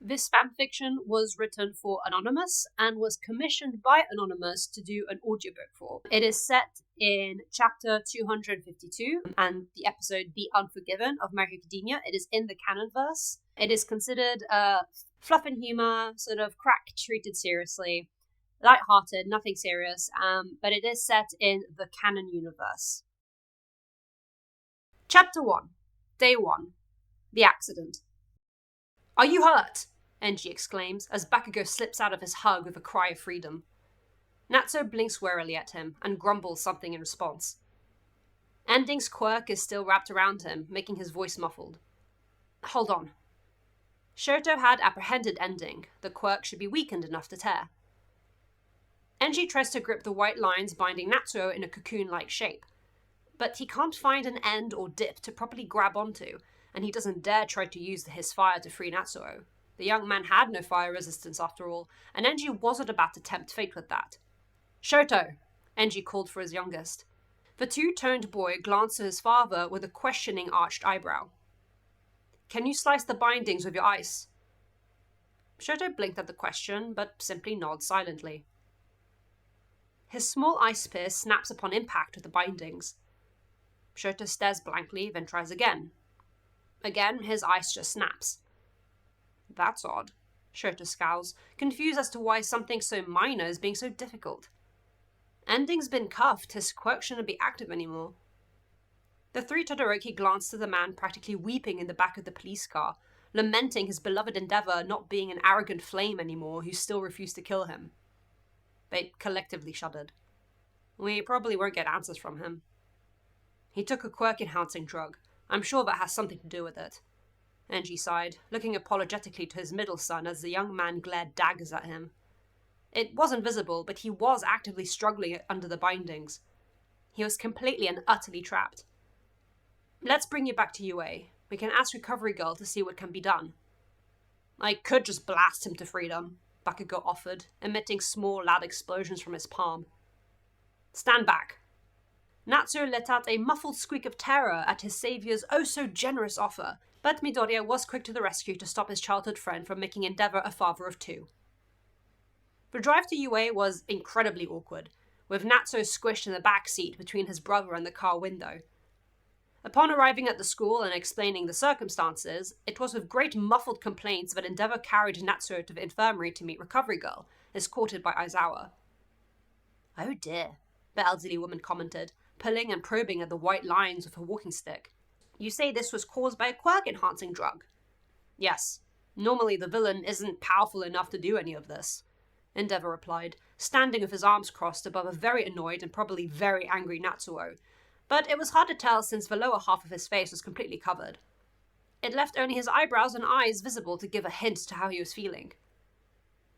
This fanfiction was written for Anonymous and was commissioned by Anonymous to do an audiobook for. It is set in chapter 252 and the episode The Unforgiven of My Hero Academia. It is in the canonverse. It is considered fluff and humor, sort of crack treated seriously, light-hearted, nothing serious, but it is set in the canon universe. Chapter 1, Day 1, The Accident. "Are you hurt?" Enji exclaims as Bakugo slips out of his hug with a cry of freedom. Natsuo blinks warily at him and grumbles something in response. Ending's quirk is still wrapped around him, making his voice muffled. Hold on. Shoto had apprehended Ending. The quirk should be weakened enough to tear. Enji tries to grip the white lines binding Natsuo in a cocoon-like shape, but he can't find an end or dip to properly grab onto, and he doesn't dare try to use his fire to free Natsuo. The young man had no fire resistance after all, and Enji wasn't about to tempt fate with that. "Shoto!" Enji called for his youngest. The two-toned boy glanced at his father with a questioning arched eyebrow. "Can you slice the bindings with your ice?" Shoto blinked at the question, but simply nods silently. His small ice spear snaps upon impact with the bindings. Shoto stares blankly, then tries again. Again, his ice just snaps. That's odd. Shoto scowls, confused as to why something so minor is being so difficult. Ending's been cuffed, his quirk shouldn't be active anymore. The three Todoroki glanced at the man practically weeping in the back of the police car, lamenting his beloved endeavor not being an arrogant flame anymore who still refused to kill him. They collectively shuddered. We probably won't get answers from him. He took a quirk-enhancing drug. I'm sure that has something to do with it. Enji sighed, looking apologetically to his middle son as the young man glared daggers at him. It wasn't visible, but he was actively struggling under the bindings. He was completely and utterly trapped. Let's bring you back to UA. We can ask Recovery Girl to see what can be done. I could just blast him to freedom, Bakugo offered, emitting small, loud explosions from his palm. Stand back. Natsuo let out a muffled squeak of terror at his savior's oh-so-generous offer, but Midoriya was quick to the rescue to stop his childhood friend from making Endeavor a father of two. The drive to UA was incredibly awkward, with Natsuo squished in the back seat between his brother and the car window. Upon arriving at the school and explaining the circumstances, it was with great muffled complaints that Endeavor carried Natsuo to the infirmary to meet Recovery Girl, escorted by Aizawa. Oh dear, the elderly woman commented, pulling and probing at the white lines with her walking stick. You say this was caused by a quirk-enhancing drug? Yes. Normally the villain isn't powerful enough to do any of this, Endeavor replied, standing with his arms crossed above a very annoyed and probably very angry Natsuo, but it was hard to tell since the lower half of his face was completely covered. It left only his eyebrows and eyes visible to give a hint to how he was feeling.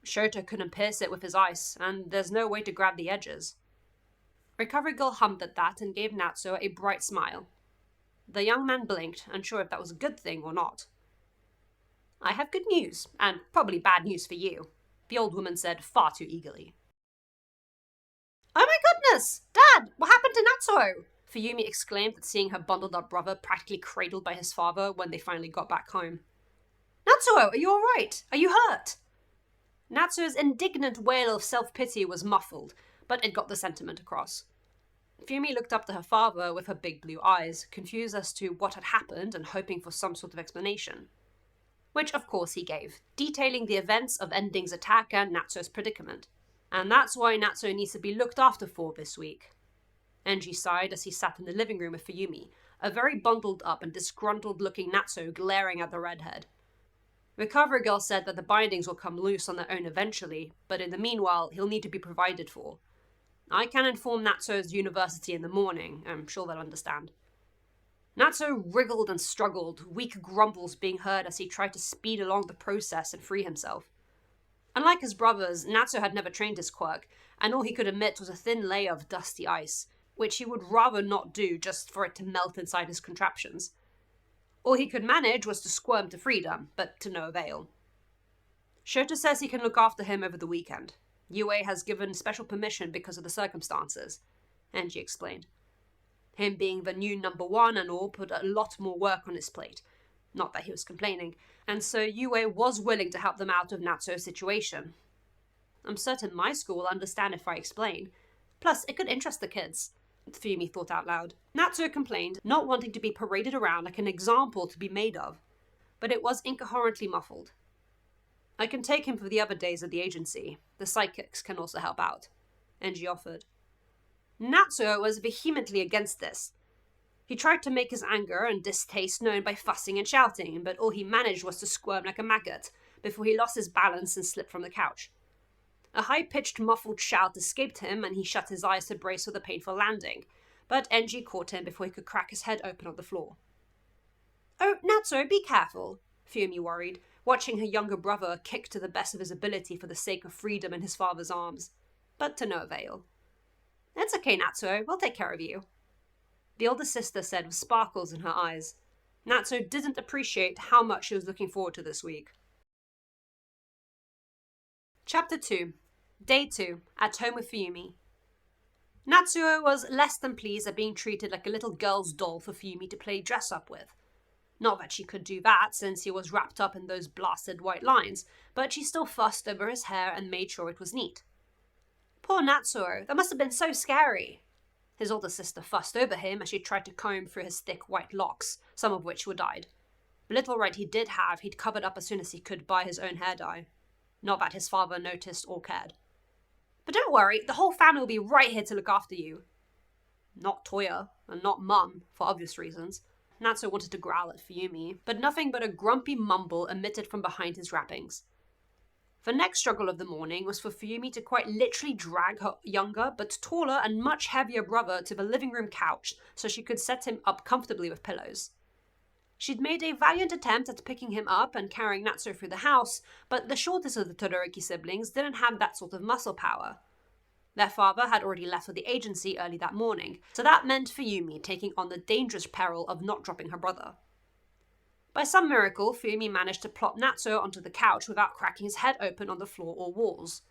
Shoto couldn't pierce it with his ice, and there's no way to grab the edges. Recovery Girl hummed at that and gave Natsuo a bright smile. The young man blinked, unsure if that was a good thing or not. I have good news, and probably bad news for you, the old woman said far too eagerly. Oh my goodness! Dad, what happened to Natsuo? Fuyumi exclaimed at seeing her bundled-up brother practically cradled by his father when they finally got back home. Natsuo, are you all right? Are you hurt? Natsuo's indignant wail of self-pity was muffled, but it got the sentiment across. Fuyumi looked up to her father with her big blue eyes, confused as to what had happened and hoping for some sort of explanation. Which, of course, he gave, detailing the events of Ending's attack and Natsuo's predicament. And that's why Natsuo needs to be looked after for this week. Enji sighed as he sat in the living room with Fuyumi, a very bundled up and disgruntled-looking Natsuo glaring at the redhead. Recovery Girl said that the bindings will come loose on their own eventually, but in the meanwhile, he'll need to be provided for. I can inform Natsuo's university in the morning, I'm sure they'll understand. Natsuo wriggled and struggled, weak grumbles being heard as he tried to speed along the process and free himself. Unlike his brothers, Natsuo had never trained his quirk, and all he could emit was a thin layer of dusty ice, which he would rather not do just for it to melt inside his contraptions. All he could manage was to squirm to freedom, but to no avail. Shoto says he can look after him over the weekend. UA has given special permission because of the circumstances, Enji explained. Him being the new number one and all put a lot more work on his plate. not that he was complaining, and so Yue was willing to help them out of Natsuo's situation. I'm certain my school will understand if I explain. Plus, it could interest the kids, Fuyumi thought out loud. Natsuo complained, not wanting to be paraded around like an example to be made of, but it was incoherently muffled. I can take him for the other days at the agency. The psychics can also help out, Enji offered. Natsuo was vehemently against this. He tried to make his anger and distaste known by fussing and shouting, but all he managed was to squirm like a maggot before he lost his balance and slipped from the couch. A high-pitched, muffled shout escaped him, and he shut his eyes to brace for the painful landing, but Enji caught him before he could crack his head open on the floor. "Oh, Natsuo, be careful," Fuyumi worried, watching her younger brother kick to the best of his ability for the sake of freedom in his father's arms, but to no avail. "It's okay, Natsuo, we'll take care of you," the older sister said with sparkles in her eyes. Natsuo didn't appreciate how much she was looking forward to this week. Chapter 2. Day 2. At home with Fuyumi. Natsuo was less than pleased at being treated like a little girl's doll for Fuyumi to play dress-up with. Not that she could do that, since he was wrapped up in those blasted white lines, but she still fussed over his hair and made sure it was neat. Poor Natsuo, that must have been so scary. His older sister fussed over him as she tried to comb through his thick white locks, some of which were dyed. The little right he did have, he'd covered up as soon as he could by his own hair dye. Not that his father noticed or cared. "But don't worry, the whole family will be right here to look after you." Not Toya, and not Mum, for obvious reasons. Natsuo wanted to growl at Fuyumi, but nothing but a grumpy mumble emitted from behind his wrappings. The next struggle of the morning was for Fuyumi to quite literally drag her younger but taller and much heavier brother to the living room couch so she could set him up comfortably with pillows. She'd made a valiant attempt at picking him up and carrying Natsuo through the house, but the shortest of the Todoroki siblings didn't have that sort of muscle power. Their father had already left for the agency early that morning, so that meant Fuyumi taking on the dangerous peril of not dropping her brother. By some miracle, Fuyumi managed to plop Natsuo onto the couch without cracking his head open on the floor or walls.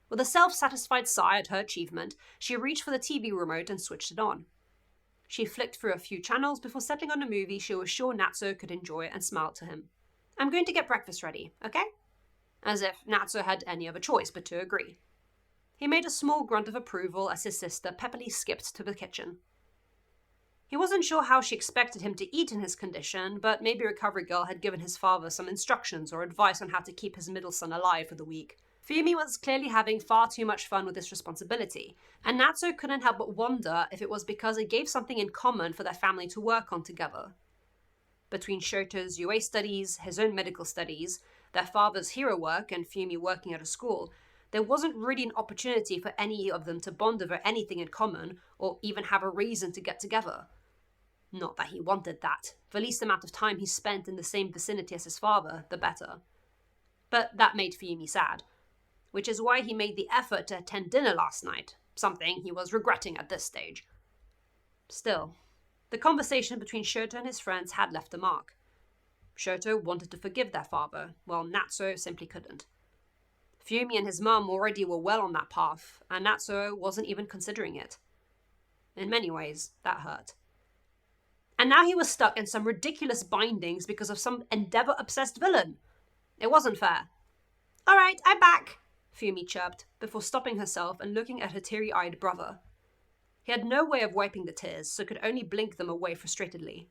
With a self-satisfied sigh at her achievement, she reached for the TV remote and switched it on. She flicked through a few channels before settling on a movie she was sure Natsuo could enjoy and smiled to him. "I'm going to get breakfast ready, okay?" As if Natsuo had any other choice but to agree. He made a small grunt of approval as his sister peppily skipped to the kitchen. He wasn't sure how she expected him to eat in his condition, but maybe Recovery Girl had given his father some instructions or advice on how to keep his middle son alive for the week. Fuyumi was clearly having far too much fun with this responsibility, and Natsuo couldn't help but wonder if it was because it gave something in common for their family to work on together. Between Shoto's UA studies, his own medical studies, their father's hero work, and Fuyumi working at a school, there wasn't really an opportunity for any of them to bond over anything in common, or even have a reason to get together. Not that he wanted that. The least amount of time he spent in the same vicinity as his father, the better. But that made Fuyumi sad, which is why he made the effort to attend dinner last night, something he was regretting at this stage. Still, the conversation between Shoto and his friends had left a mark. Shoto wanted to forgive their father, while Natsuo simply couldn't. Fuyumi and his mum already were well on that path, and Natsuo wasn't even considering it. In many ways, that hurt. And now he was stuck in some ridiculous bindings because of some Endeavor-obsessed villain. It wasn't fair. "All right, I'm back," Fuyumi chirped, before stopping herself and looking at her teary-eyed brother. He had no way of wiping the tears, so could only blink them away frustratedly.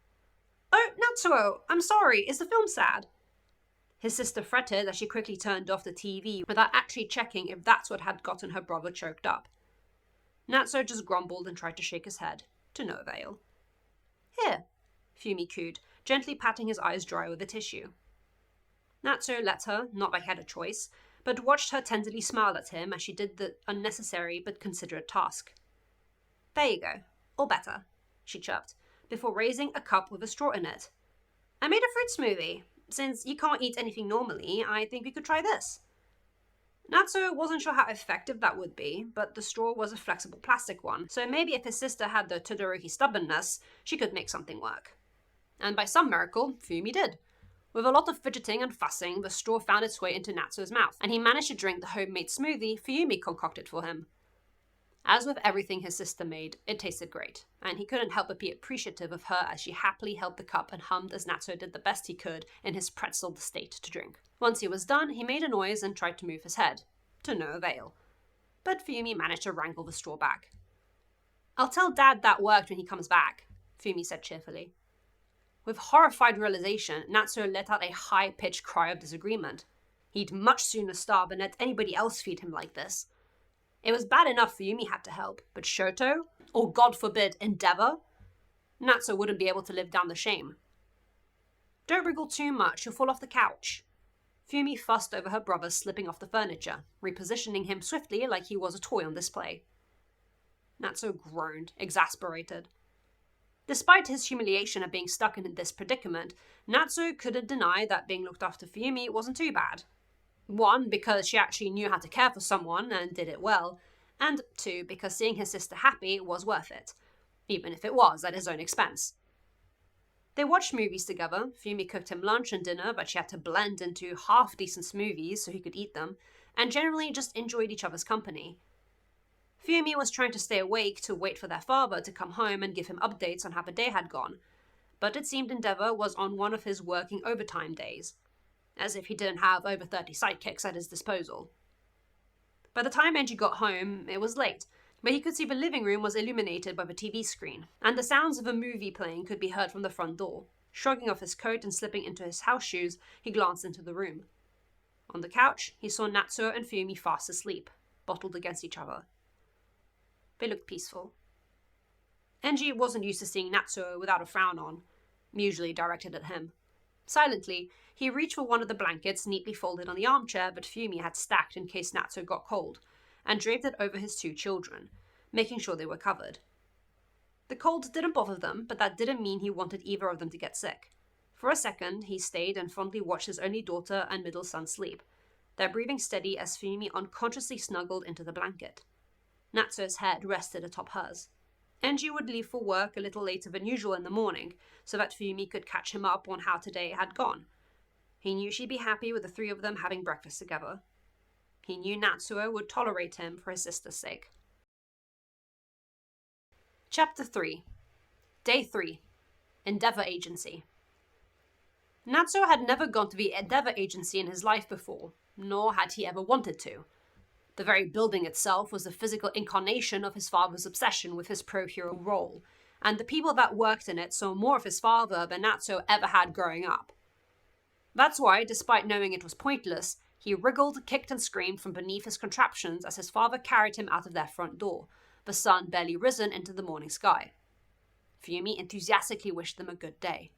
"Oh, Natsuo, I'm sorry, is the film sad?" His sister fretted as she quickly turned off the TV without actually checking if that's what had gotten her brother choked up. Natsuo just grumbled and tried to shake his head, to no avail. "Here," Fuyumi cooed, gently patting his eyes dry with a tissue. Natsuo let her, not that he had a choice, but watched her tenderly smile at him as she did the unnecessary but considerate task. "There you go, all better," she chirped, before raising a cup with a straw in it. "I made a fruit smoothie. Since you can't eat anything normally, I think we could try this." Natsuo wasn't sure how effective that would be, but the straw was a flexible plastic one, so maybe if his sister had the Todoroki stubbornness, she could make something work. And by some miracle, Fuyumi did. With a lot of fidgeting and fussing, the straw found its way into Natsuo's mouth, and he managed to drink the homemade smoothie Fuyumi concocted for him. As with everything his sister made, it tasted great, and he couldn't help but be appreciative of her as she happily held the cup and hummed as Natsuo did the best he could in his pretzeled state to drink. Once he was done, he made a noise and tried to move his head, to no avail. But Fumi managed to wrangle the straw back. "I'll tell Dad that worked when he comes back," Fumi said cheerfully. With horrified realization, Natsuo let out a high-pitched cry of disagreement. He'd much sooner starve than let anybody else feed him like this. It was bad enough Fumi had to help, but Shoto, or God forbid, Endeavor? Natsuo wouldn't be able to live down the shame. "Don't wriggle too much, you'll fall off the couch." Fumi fussed over her brother slipping off the furniture, repositioning him swiftly like he was a toy on display. Natsuo groaned, exasperated. Despite his humiliation at being stuck in this predicament, Natsuo couldn't deny that being looked after Fumi wasn't too bad. One, because she actually knew how to care for someone and did it well, and two, because seeing his sister happy was worth it, even if it was at his own expense. They watched movies together. Fumi cooked him lunch and dinner, but she had to blend into half-decent smoothies so he could eat them, and generally just enjoyed each other's company. Fumi was trying to stay awake to wait for their father to come home and give him updates on how the day had gone, but it seemed Endeavor was on one of his working overtime days, as if he didn't have over 30 sidekicks at his disposal. By the time Enji got home, it was late, but he could see the living room was illuminated by the TV screen, and the sounds of a movie playing could be heard from the front door. Shrugging off his coat and slipping into his house shoes, he glanced into the room. On the couch, he saw Natsuo and Fumi fast asleep, bottled against each other. They looked peaceful. Enji wasn't used to seeing Natsuo without a frown on, usually directed at him. Silently, he reached for one of the blankets neatly folded on the armchair that Fumi had stacked in case Natsuo got cold, and draped it over his two children, making sure they were covered. The cold didn't bother them, but that didn't mean he wanted either of them to get sick. For a second, he stayed and fondly watched his only daughter and middle son sleep, their breathing steady as Fumi unconsciously snuggled into the blanket. Natsuo's head rested atop hers. Enji would leave for work a little later than usual in the morning, so that Fumi could catch him up on how today had gone. He knew she'd be happy with the three of them having breakfast together. He knew Natsuo would tolerate him for his sister's sake. Chapter 3. Day 3. Endeavor Agency. Natsuo had never gone to the Endeavor Agency in his life before, nor had he ever wanted to. The very building itself was the physical incarnation of his father's obsession with his pro-hero role, and the people that worked in it saw more of his father than Natsuo ever had growing up. That's why, despite knowing it was pointless, he wriggled, kicked and screamed from beneath his contraptions as his father carried him out of their front door, the sun barely risen into the morning sky. Fumi enthusiastically wished them a good day.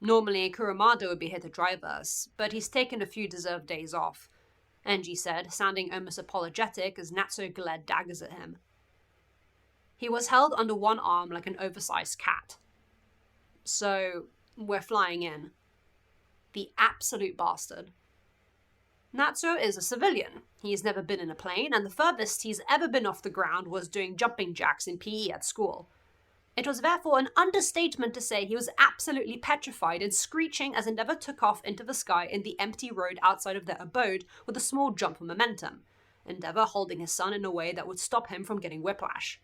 Normally, Kurumada would be here to drive us, but he's taken a few deserved days off, Enji said, sounding almost apologetic as Natsuo glared daggers at him. He was held under one arm like an oversized cat. "So, we're flying in." The absolute bastard. Natsuo is a civilian. He's never been in a plane, and the furthest he's ever been off the ground was doing jumping jacks in PE at school. It was therefore an understatement to say he was absolutely petrified and screeching as Endeavor took off into the sky in the empty road outside of their abode with a small jump of momentum, Endeavor holding his son in a way that would stop him from getting whiplash.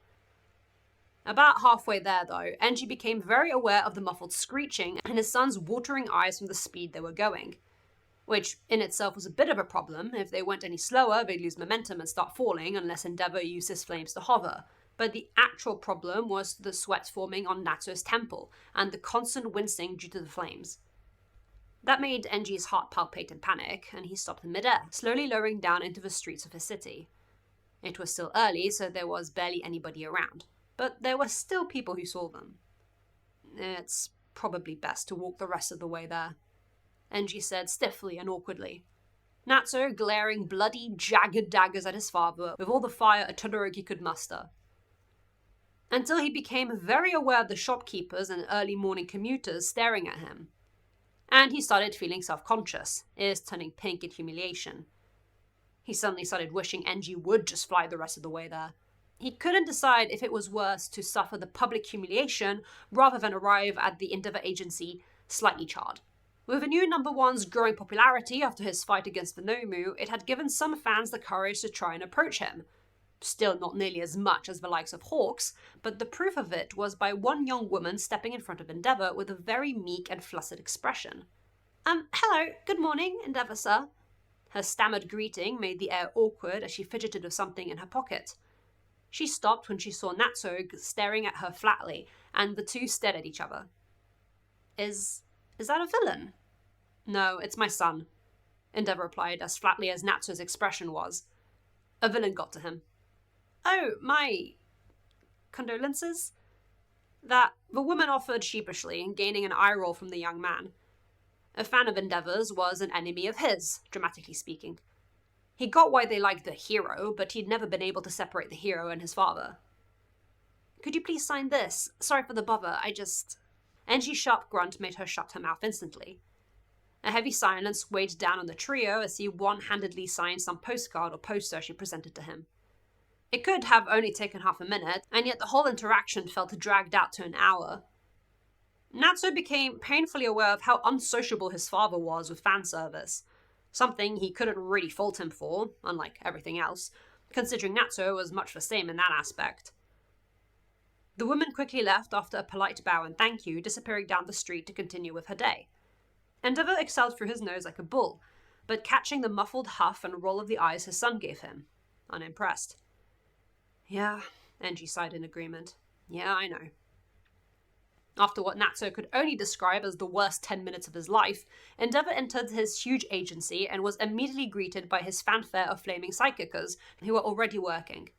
About halfway there, though, Enji became very aware of the muffled screeching and his son's watering eyes from the speed they were going, which in itself was a bit of a problem. If they went any slower, they'd lose momentum and start falling unless Endeavor used his flames to hover. But the actual problem was the sweat forming on Natsuo's temple and the constant wincing due to the flames. That made Enji's heart palpate in panic, and he stopped in midair, slowly lowering down into the streets of his city. It was still early, so there was barely anybody around, but there were still people who saw them. "It's probably best to walk the rest of the way there," Enji said stiffly and awkwardly. Natsuo glaring bloody, jagged daggers at his father with all the fire a Todoroki could muster. Until he became very aware of the shopkeepers and early morning commuters staring at him. And he started feeling self-conscious, ears turning pink in humiliation. He suddenly started wishing Enji would just fly the rest of the way there. He couldn't decide if it was worse to suffer the public humiliation rather than arrive at the Endeavor Agency slightly charred. With the new number one's growing popularity after his fight against the Nomu, it had given some fans the courage to try and approach him. Still not nearly as much as the likes of Hawks, but the proof of it was by one young woman stepping in front of Endeavour with a very meek and flustered expression. Hello, good morning, Endeavour, sir. Her stammered greeting made the air awkward as she fidgeted with something in her pocket. She stopped when she saw Natsuo staring at her flatly, and the two stared at each other. Is that a villain? No, it's my son, Endeavour replied as flatly as Natsuo's expression was. A villain got to him. Oh, my condolences? The woman offered sheepishly, gaining an eye roll from the young man. A fan of Endeavour's was an enemy of his, dramatically speaking. He got why they liked the hero, but he'd never been able to separate the hero and his father. Could you please sign this? Sorry for the bother, Angie's sharp grunt made her shut her mouth instantly. A heavy silence weighed down on the trio as he one-handedly signed some postcard or poster she presented to him. It could have only taken half a minute, and yet the whole interaction felt dragged out to an hour. Natsuo became painfully aware of how unsociable his father was with fan service, something he couldn't really fault him for, unlike everything else, considering Natsuo was much the same in that aspect. The woman quickly left after a polite bow and thank you, disappearing down the street to continue with her day. Endeavour excelled through his nose like a bull, but catching the muffled huff and roll of the eyes his son gave him, unimpressed. Yeah, Angie sighed in agreement. Yeah, I know. After what Natsuo could only describe as the worst 10 minutes of his life, Endeavour entered his huge agency and was immediately greeted by his fanfare of flaming psychicers who were already working.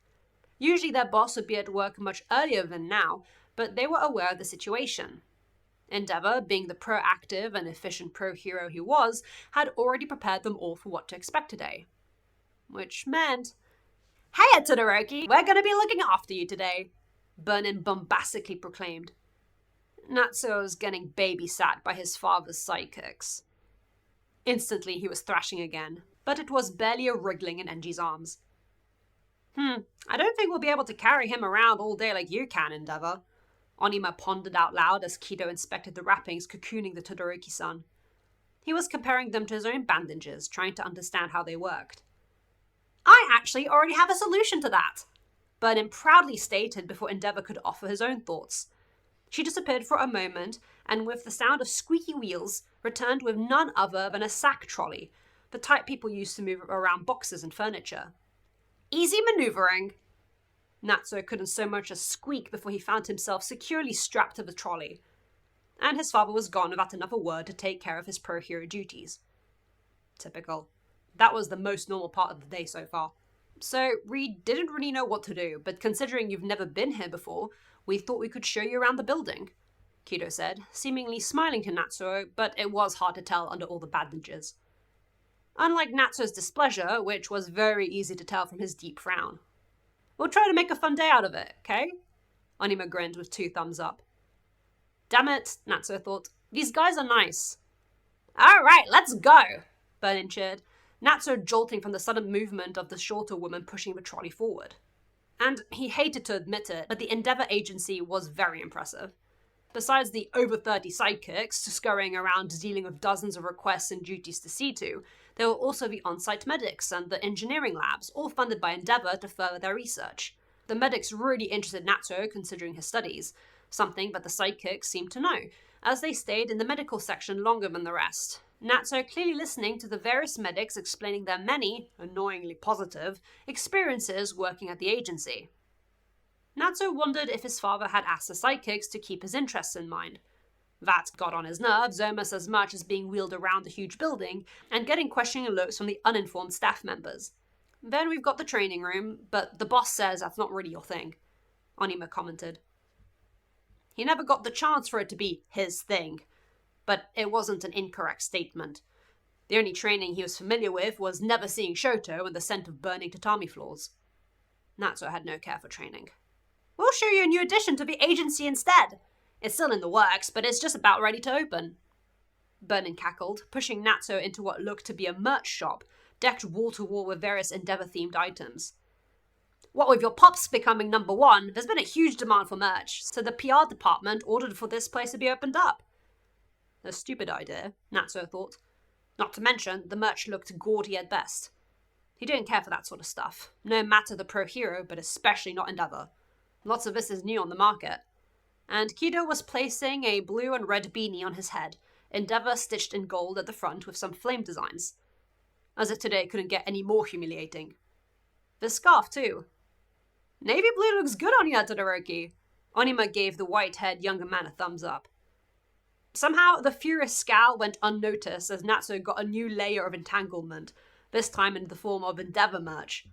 Usually their boss would be at work much earlier than now, but they were aware of the situation. Endeavour, being the proactive and efficient pro-hero he was, had already prepared them all for what to expect today. Which meant, "Hey, Todoroki, we're going to be looking after you today," Burnin bombastically proclaimed. Natsuo was getting babysat by his father's sidekicks. Instantly he was thrashing again, but it was barely a wriggling in Enji's arms. I don't think we'll be able to carry him around all day like you can, Endeavour, Onima pondered out loud as Kido inspected the wrappings cocooning the Todoroki-san. He was comparing them to his own bandages, trying to understand how they worked. I actually already have a solution to that, Burnin proudly stated before Endeavour could offer his own thoughts. She disappeared for a moment, and with the sound of squeaky wheels, returned with none other than a sack trolley, the type people used to move around boxes and furniture. Easy maneuvering. Natsuo couldn't so much as squeak before he found himself securely strapped to the trolley. And his father was gone without another word to take care of his pro-hero duties. Typical. That was the most normal part of the day so far. So, we didn't really know what to do, but considering you've never been here before, we thought we could show you around the building, Kido said, seemingly smiling to Natsuo, but it was hard to tell under all the bandages. Unlike Natsuo's displeasure, which was very easy to tell from his deep frown. We'll try to make a fun day out of it, okay? Onima grinned with 2 thumbs up. Damn it, Natsuo thought. These guys are nice. All right, let's go, Burnin cheered, Natsuo jolting from the sudden movement of the shorter woman pushing the trolley forward. And he hated to admit it, but the Endeavour agency was very impressive. Besides the over 30 sidekicks scurrying around dealing with dozens of requests and duties to see to, there were also the on-site medics and the engineering labs, all funded by Endeavour to further their research. The medics really interested Natsuo considering his studies, something that the sidekicks seemed to know, as they stayed in the medical section longer than the rest. Natsuo clearly listening to the various medics explaining their many, annoyingly positive, experiences working at the agency. Natsuo wondered if his father had asked the sidekicks to keep his interests in mind. That got on his nerves almost as much as being wheeled around the huge building and getting questioning looks from the uninformed staff members. Then we've got the training room, but the boss says that's not really your thing, Onima commented. He never got the chance for it to be his thing. But it wasn't an incorrect statement. The only training he was familiar with was never seeing Shoto and the scent of burning tatami floors. Natsuo had no care for training. We'll show you a new addition to the agency instead. It's still in the works, but it's just about ready to open. Burnin cackled, pushing Natsuo into what looked to be a merch shop, decked wall-to-wall with various Endeavour-themed items. What with your pops becoming #1, there's been a huge demand for merch, so the PR department ordered for this place to be opened up. A stupid idea, Natsuo thought. Not to mention, the merch looked gaudy at best. He didn't care for that sort of stuff, no matter the pro hero, but especially not Endeavor. Lots of this is new on the market. And Kido was placing a blue and red beanie on his head, Endeavor stitched in gold at the front with some flame designs. As if today couldn't get any more humiliating. The scarf, too. Navy blue looks good on you, Todoroki. Onima gave the white-haired younger man a thumbs up. Somehow, the furious scowl went unnoticed as Natsuo got a new layer of entanglement, this time in the form of Endeavor merch.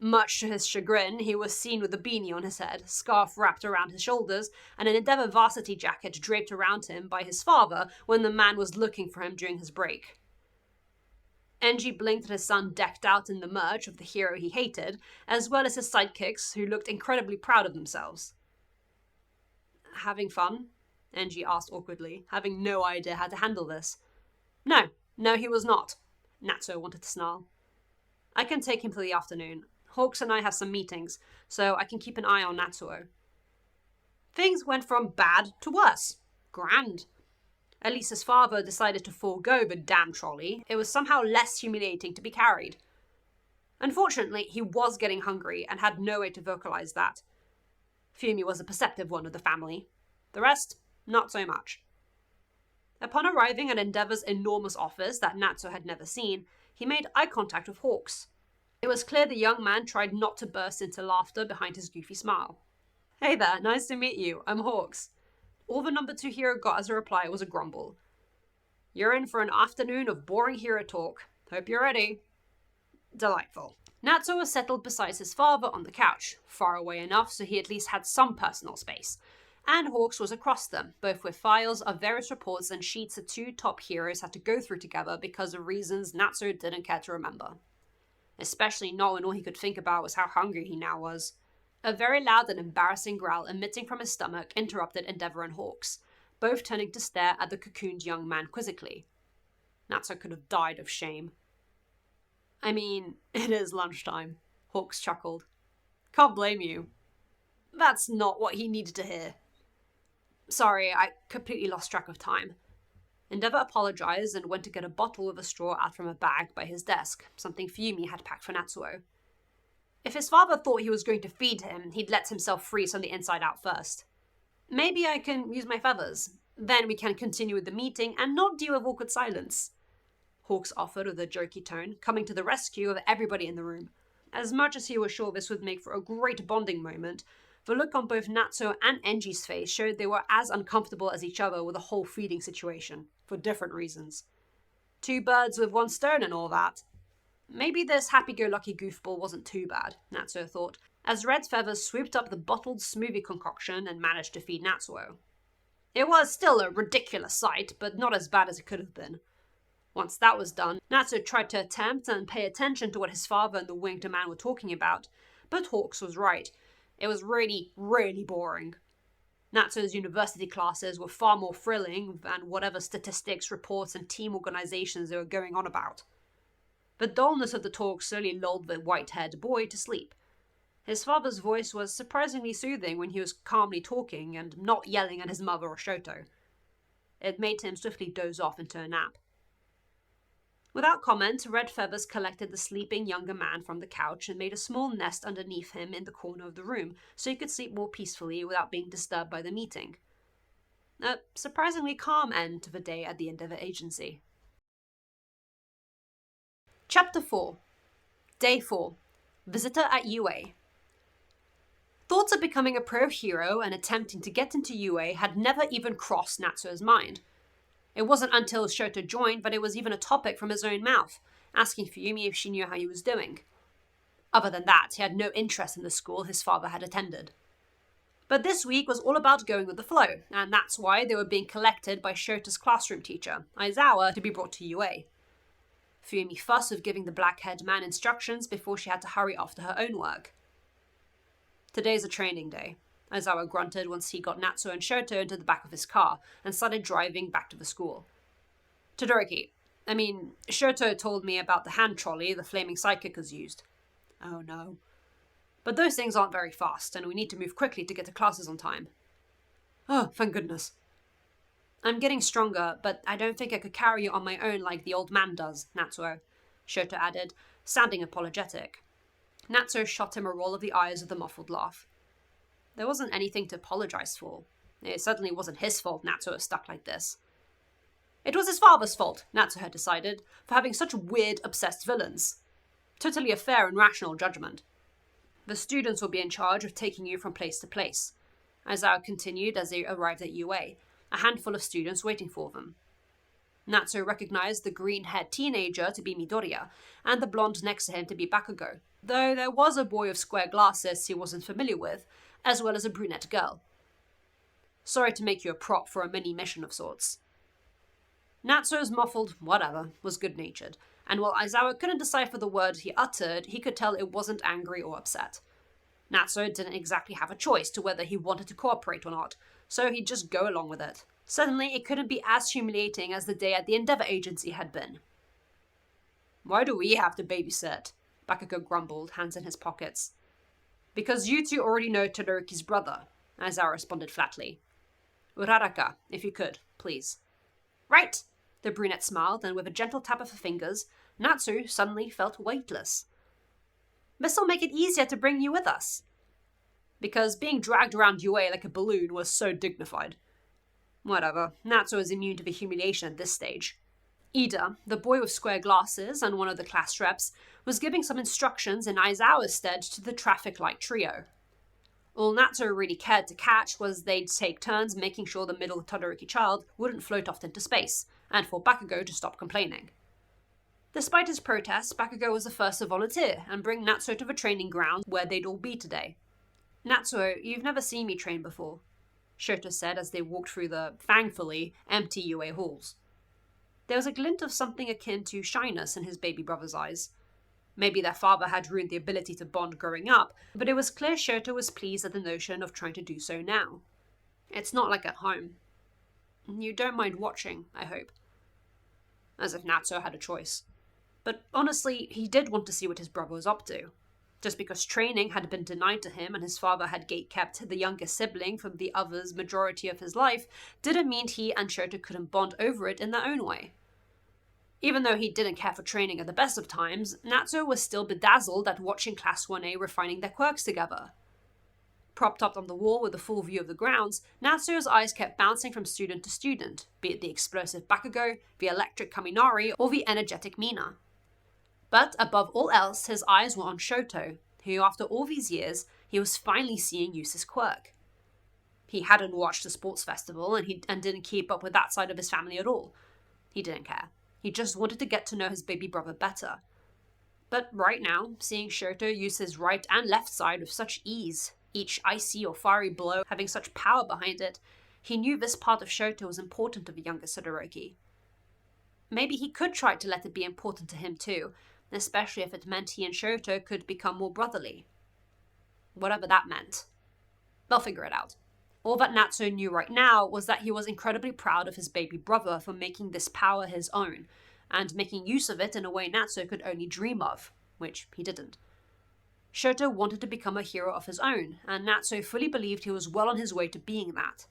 Much to his chagrin, he was seen with a beanie on his head, scarf wrapped around his shoulders, and an Endeavor varsity jacket draped around him by his father when the man was looking for him during his break. Enji blinked at his son decked out in the merch of the hero he hated, as well as his sidekicks, who looked incredibly proud of themselves. Having fun? Enji asked awkwardly, having no idea how to handle this. No, he was not, Natsuo wanted to snarl. I can take him for the afternoon. Hawks and I have some meetings, so I can keep an eye on Natsuo. Things went from bad to worse. Grand. At least his father decided to forego the damn trolley. It was somehow less humiliating to be carried. Unfortunately, he was getting hungry and had no way to vocalize that. Fumi was a perceptive one of the family. The rest, not so much. Upon arriving at Endeavor's enormous office that Natsuo had never seen, he made eye contact with Hawks. It was clear the young man tried not to burst into laughter behind his goofy smile. Hey there, nice to meet you, I'm Hawks. All the number 2 hero got as a reply was a grumble. You're in for an afternoon of boring hero talk. Hope you're ready. Delightful. Natsuo was settled beside his father on the couch, far away enough so he at least had some personal space. And Hawks was across them, both with files of various reports and sheets the 2 top heroes had to go through together because of reasons Natsuo didn't care to remember. Especially not when all he could think about was how hungry he now was. A very loud and embarrassing growl emitting from his stomach interrupted Endeavor and Hawks, both turning to stare at the cocooned young man quizzically. Natsuo could have died of shame. I mean, it is lunchtime, Hawks chuckled. Can't blame you. That's not what he needed to hear. Sorry, I completely lost track of time. Endeavor apologized and went to get a bottle with a straw out from a bag by his desk, something Fumi had packed for Natsuo. If his father thought he was going to feed him, he'd let himself freeze from the inside out first. Maybe I can use my feathers. Then we can continue with the meeting and not deal with awkward silence. Hawks offered with a jerky tone, coming to the rescue of everybody in the room. As much as he was sure this would make for a great bonding moment, the look on both Natsuo and Enji's face showed they were as uncomfortable as each other with the whole feeding situation, for different reasons. 2 birds with 1 stone and all that. Maybe this happy-go-lucky goofball wasn't too bad, Natsuo thought, as Red Feathers swooped up the bottled smoothie concoction and managed to feed Natsuo. It was still a ridiculous sight, but not as bad as it could have been. Once that was done, Natsuo tried to attempt and pay attention to what his father and the winged man were talking about, but Hawks was right. It was really, really boring. Natsuo's university classes were far more thrilling than whatever statistics, reports, and team organizations they were going on about. The dullness of the talk slowly lulled the white-haired boy to sleep. His father's voice was surprisingly soothing when he was calmly talking and not yelling at his mother or Shoto. It made him swiftly doze off into a nap. Without comment, Red Feathers collected the sleeping younger man from the couch and made a small nest underneath him in the corner of the room so he could sleep more peacefully without being disturbed by the meeting. A surprisingly calm end to the day at the Endeavor Agency. Chapter 4. Day 4. Visitor at UA. Thoughts of becoming a pro hero and attempting to get into UA had never even crossed Natsuo's mind. It wasn't until Shoto joined that it was even a topic from his own mouth, asking Fumi if she knew how he was doing. Other than that, he had no interest in the school his father had attended. But this week was all about going with the flow, and that's why they were being collected by Shoto's classroom teacher, Aizawa, to be brought to UA. Fumi fussed with giving the black-haired man instructions before she had to hurry off to her own work. Today's a training day, Aizawa grunted once he got Natsuo and Shoto into the back of his car and started driving back to the school. Shoto told me about the hand trolley the flaming sidekickers used. Oh no. But those things aren't very fast, and we need to move quickly to get to classes on time. Oh, thank goodness. I'm getting stronger, but I don't think I could carry you on my own like the old man does, Natsuo. Shoto added, sounding apologetic. Natsuo shot him a roll of the eyes with a muffled laugh. There wasn't anything to apologize for. It certainly wasn't his fault Natsuo was stuck like this. It was his father's fault, Natsuo had decided, for having such weird, obsessed villains. Totally a fair and rational judgment. The students will be in charge of taking you from place to place. Aizawa continued as they arrived at UA, a handful of students waiting for them. Natsuo recognized the green-haired teenager to be Midoriya, and the blonde next to him to be Bakugo, though there was a boy with square glasses he wasn't familiar with, as well as a brunette girl. Sorry to make you a prop for a mini-mission of sorts. Natsuo's muffled whatever was good-natured, and while Aizawa couldn't decipher the word he uttered, he could tell it wasn't angry or upset. Natsuo didn't exactly have a choice to whether he wanted to cooperate or not, so he'd just go along with it. Suddenly, it couldn't be as humiliating as the day at the Endeavor Agency had been. Why do we have to babysit? Bakugo grumbled, hands in his pockets. Because you two already know Todoroki's brother, Aizawa responded flatly. Uraraka, if you could, please. Right, the brunette smiled, and with a gentle tap of her fingers, Natsuo suddenly felt weightless. This'll make it easier to bring you with us. Because being dragged around UA like a balloon was so dignified. Whatever, Natsuo is immune to the humiliation at this stage. Ida, the boy with square glasses and one of the class reps, was giving some instructions in Aizawa's stead to the traffic light trio. All Natsuo really cared to catch was they'd take turns making sure the middle Todoroki child wouldn't float off into space, and for Bakugo to stop complaining. Despite his protests, Bakugo was the first to volunteer and bring Natsuo to the training ground where they'd all be today. Natsuo, you've never seen me train before, Shoto said as they walked through the, thankfully, empty UA halls. There was a glint of something akin to shyness in his baby brother's eyes. Maybe their father had ruined the ability to bond growing up, but it was clear Shoto was pleased at the notion of trying to do so now. It's not like at home. You don't mind watching, I hope. As if Natsuo had a choice. But honestly, he did want to see what his brother was up to. Just because training had been denied to him and his father had gatekept the youngest sibling from the other's majority of his life, didn't mean he and Shoto couldn't bond over it in their own way. Even though he didn't care for training at the best of times, Natsuo was still bedazzled at watching Class 1A refining their quirks together. Propped up on the wall with a full view of the grounds, Natsuo's eyes kept bouncing from student to student, be it the explosive Bakugo, the electric Kaminari, or the energetic Mina. But above all else, his eyes were on Shoto, who after all these years, he was finally seeing use his quirk. He hadn't watched the sports festival and didn't keep up with that side of his family at all. He didn't care. He just wanted to get to know his baby brother better. But right now, seeing Shoto use his right and left side with such ease, each icy or fiery blow having such power behind it, he knew this part of Shoto was important to the younger Todoroki. Maybe he could try to let it be important to him too, especially if it meant he and Shoto could become more brotherly. Whatever that meant. They'll figure it out. All that Natsuo knew right now was that he was incredibly proud of his baby brother for making this power his own, and making use of it in a way Natsuo could only dream of, which he didn't. Shoto wanted to become a hero of his own, and Natsuo fully believed he was well on his way to being that.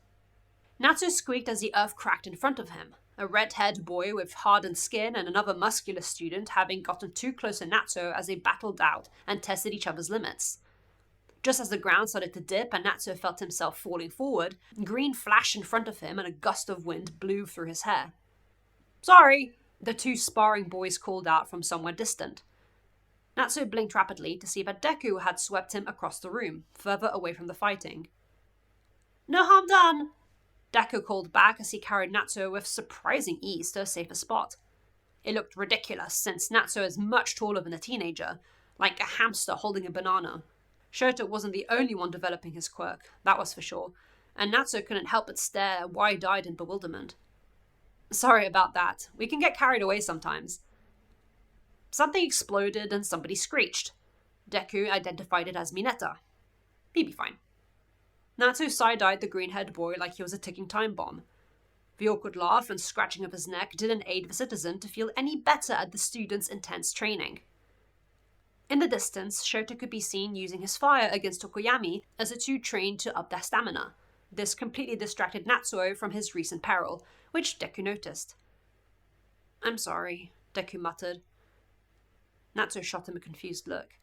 Natsuo squeaked as the earth cracked in front of him, a red-haired boy with hardened skin and another muscular student having gotten too close to Natsuo as they battled out and tested each other's limits. Just as the ground started to dip and Natsuo felt himself falling forward, green flashed in front of him and a gust of wind blew through his hair. "Sorry," the two sparring boys called out from somewhere distant. Natsuo blinked rapidly to see that Deku had swept him across the room, further away from the fighting. "No harm done," Deku called back as he carried Natsuo with surprising ease to a safer spot. It looked ridiculous since Natsuo is much taller than a teenager, like a hamster holding a banana. Shoto wasn't the only one developing his quirk, that was for sure, and Natsuo couldn't help but stare wide-eyed in bewilderment. "Sorry about that. We can get carried away sometimes." Something exploded and somebody screeched. Deku identified it as Mineta. He'd be fine. Natsuo side-eyed the green-haired boy like he was a ticking time bomb. The awkward laugh and scratching of his neck didn't aid the citizen to feel any better at the student's intense training. In the distance, Shoto could be seen using his fire against Tokoyami as the two trained to up their stamina. This completely distracted Natsuo from his recent peril, which Deku noticed. "I'm sorry," Deku muttered. Natsuo shot him a confused look.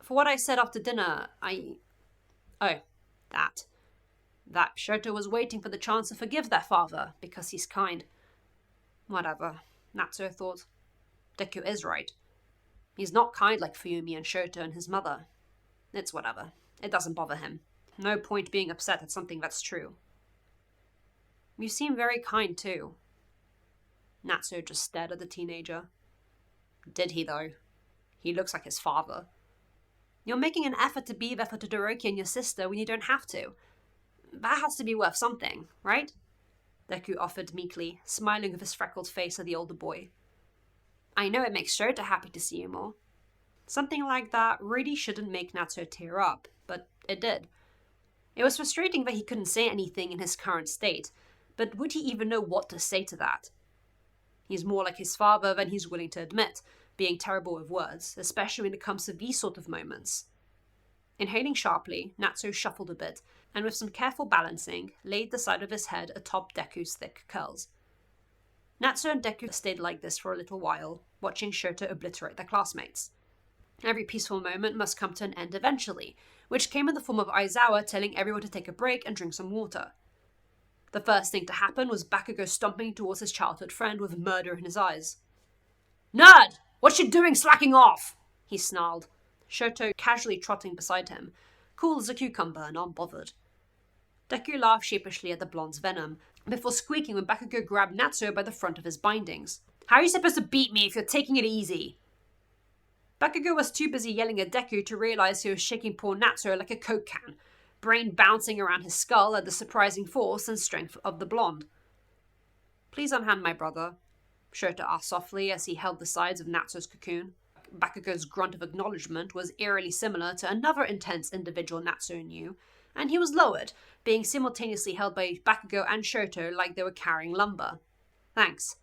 For what I said after dinner, Oh, that. That Shoto was waiting for the chance to forgive their father, because he's kind. Whatever, Natsuo thought. Deku is right. He's not kind like Fuyumi and Shoto and his mother. It's whatever. It doesn't bother him. No point being upset at something that's true. You seem very kind too. Natsuo just stared at the teenager. Did he though? He looks like his father. You're making an effort to be there for Todoroki and your sister when you don't have to. That has to be worth something, right? Deku offered meekly, smiling with his freckled face at the older boy. I know it makes Shota happy to see you more. Something like that really shouldn't make Natsuo tear up, but it did. It was frustrating that he couldn't say anything in his current state, but would he even know what to say to that? He's more like his father than he's willing to admit, being terrible with words, especially when it comes to these sort of moments. Inhaling sharply, Natsuo shuffled a bit, and with some careful balancing, laid the side of his head atop Deku's thick curls. Natsuo and Deku stayed like this for a little while, watching Shoto obliterate their classmates. Every peaceful moment must come to an end eventually, which came in the form of Aizawa telling everyone to take a break and drink some water. The first thing to happen was Bakugo stomping towards his childhood friend with murder in his eyes. Nerd! What's you doing slacking off? He snarled, Shoto casually trotting beside him, cool as a cucumber and unbothered. Deku laughed sheepishly at the blonde's venom, before squeaking when Bakugo grabbed Natsuo by the front of his bindings. How are you supposed to beat me if you're taking it easy? Bakugo was too busy yelling at Deku to realize he was shaking poor Natsuo like a Coke can, brain bouncing around his skull at the surprising force and strength of the blonde. Please unhand my brother, Shoto asked softly as he held the sides of Natsuo's cocoon. Bakugo's grunt of acknowledgement was eerily similar to another intense individual Natsuo knew, and he was lowered, being simultaneously held by Bakugo and Shoto like they were carrying lumber. Thanks.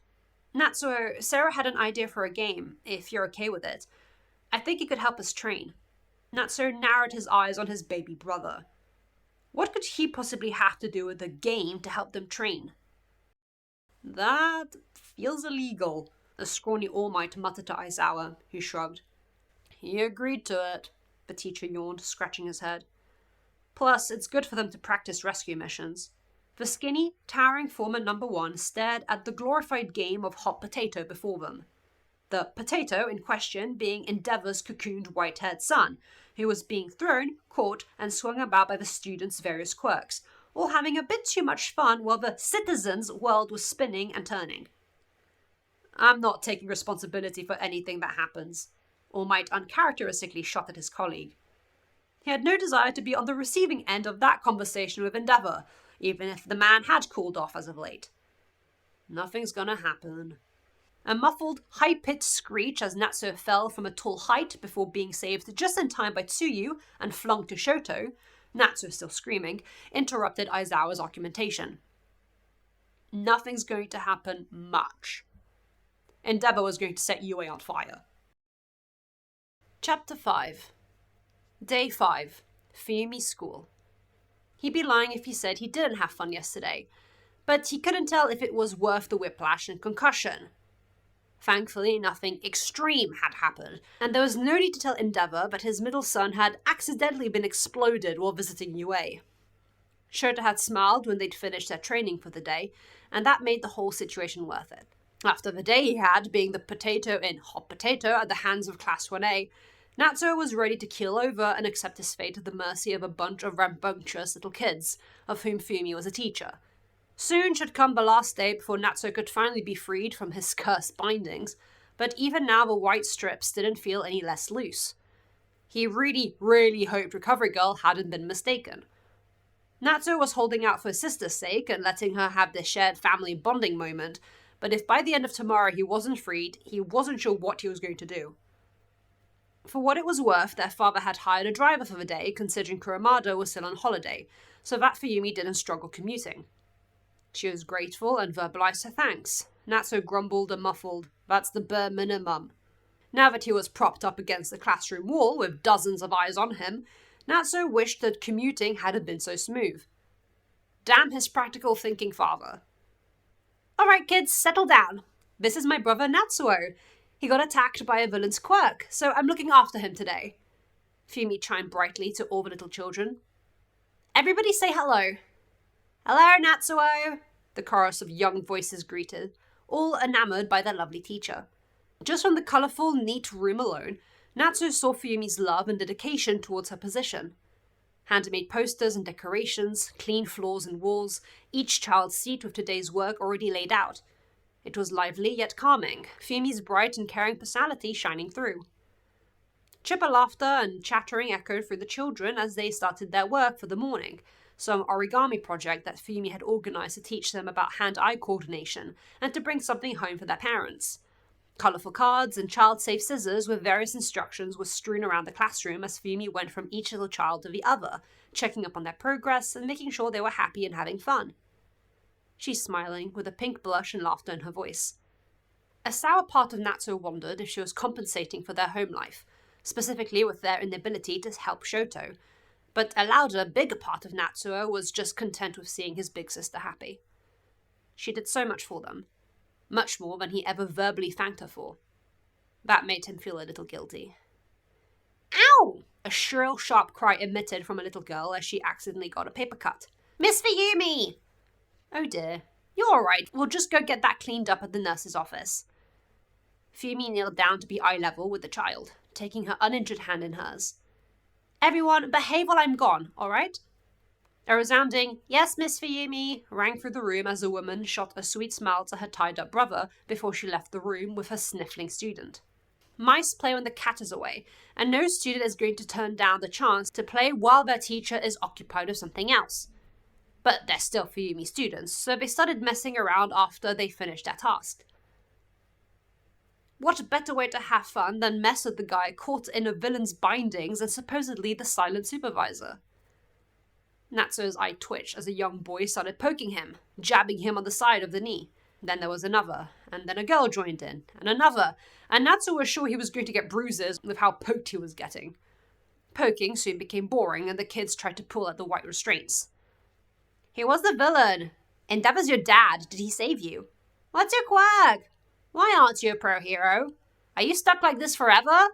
Natsuo, Sarah had an idea for a game, if you're okay with it. I think it could help us train. Natsuo narrowed his eyes on his baby brother. What could he possibly have to do with the game to help them train? That feels illegal, the scrawny All Might muttered to Aizawa, who shrugged. He agreed to it, the teacher yawned, scratching his head. Plus, it's good for them to practice rescue missions. The skinny, towering former number 1 stared at the glorified game of hot potato before them. The potato in question being Endeavor's cocooned white-haired son, who was being thrown, caught, and swung about by the students' various quirks, all having a bit too much fun while the citizens' world was spinning and turning. I'm not taking responsibility for anything that happens, All Might uncharacteristically shot at his colleague. He had no desire to be on the receiving end of that conversation with Endeavor, even if the man had cooled off as of late. Nothing's gonna happen. A muffled, high-pitched screech as Natsuo fell from a tall height before being saved just in time by Tsuyu and flung to Shoto, Natsuo still screaming, interrupted Aizawa's argumentation. Nothing's going to happen much. Endeavor was going to set UA on fire. Chapter 5. Day 5. Fuyumi's school. He'd be lying if he said he didn't have fun yesterday, but he couldn't tell if it was worth the whiplash and concussion. Thankfully, nothing extreme had happened, and there was no need to tell Endeavor that his middle son had accidentally been exploded while visiting UA. Shota had smiled when they'd finished their training for the day, and that made the whole situation worth it. After the day he had, being the potato in hot potato at the hands of Class 1A, Natsuo was ready to keel over and accept his fate at the mercy of a bunch of rambunctious little kids, of whom Fuyumi was a teacher. Soon should come the last day before Natsuo could finally be freed from his cursed bindings, but even now the white strips didn't feel any less loose. He really, really hoped Recovery Girl hadn't been mistaken. Natsuo was holding out for his sister's sake and letting her have this shared family bonding moment, but if by the end of tomorrow he wasn't freed, he wasn't sure what he was going to do. For what it was worth, their father had hired a driver for the day, considering Kurumada was still on holiday, so that Fuyumi didn't struggle commuting. She was grateful and verbalized her thanks. Natsuo grumbled and muffled, "That's the bare minimum." Now that he was propped up against the classroom wall with dozens of eyes on him, Natsuo wished that commuting hadn't been so smooth. Damn his practical thinking father. "Alright kids, settle down. This is my brother Natsuo. He got attacked by a villain's Quirk, so I'm looking after him today. Fumi chimed brightly to all the little children. Everybody say hello. Hello, Natsuo, the chorus of young voices greeted, all enamoured by their lovely teacher. Just from the colourful, neat room alone, Natsuo saw Fumi's love and dedication towards her position. Handmade posters and decorations, clean floors and walls, each child's seat with today's work already laid out. It was lively yet calming, Fumi's bright and caring personality shining through. Chipper laughter and chattering echoed through the children as they started their work for the morning, some origami project that Fumi had organised to teach them about hand-eye coordination and to bring something home for their parents. Colourful cards and child-safe scissors with various instructions were strewn around the classroom as Fumi went from each little child to the other, checking up on their progress and making sure they were happy and having fun. She's smiling, with a pink blush and laughter in her voice. A sour part of Natsuo wondered if she was compensating for their home life, specifically with their inability to help Shoto, but a louder, bigger part of Natsuo was just content with seeing his big sister happy. She did so much for them, much more than he ever verbally thanked her for. That made him feel a little guilty. Ow! A shrill, sharp cry emitted from a little girl as she accidentally got a paper cut. Miss Fuyumi! Oh dear. You're alright, we'll just go get that cleaned up at the nurse's office. Fumi kneeled down to be eye level with the child, taking her uninjured hand in hers. Everyone, behave while I'm gone, alright? A resounding, yes, Miss Fuyumi, rang through the room as the woman shot a sweet smile to her tied-up brother before she left the room with her sniffling student. Mice play when the cat is away, and no student is going to turn down the chance to play while their teacher is occupied with something else. But they're still Fuyumi students, so they started messing around after they finished their task. What better way to have fun than mess with the guy caught in a villain's bindings and supposedly the silent supervisor? Natsuo's eye twitched as a young boy started poking him, jabbing him on the side of the knee. Then there was another, and then a girl joined in, and another, and Natsuo was sure he was going to get bruises with how poked he was getting. Poking soon became boring, and the kids tried to pull at the white restraints. He was the villain. Endeavor's your dad. Did he save you? What's your quirk? Why aren't you a pro hero? Are you stuck like this forever?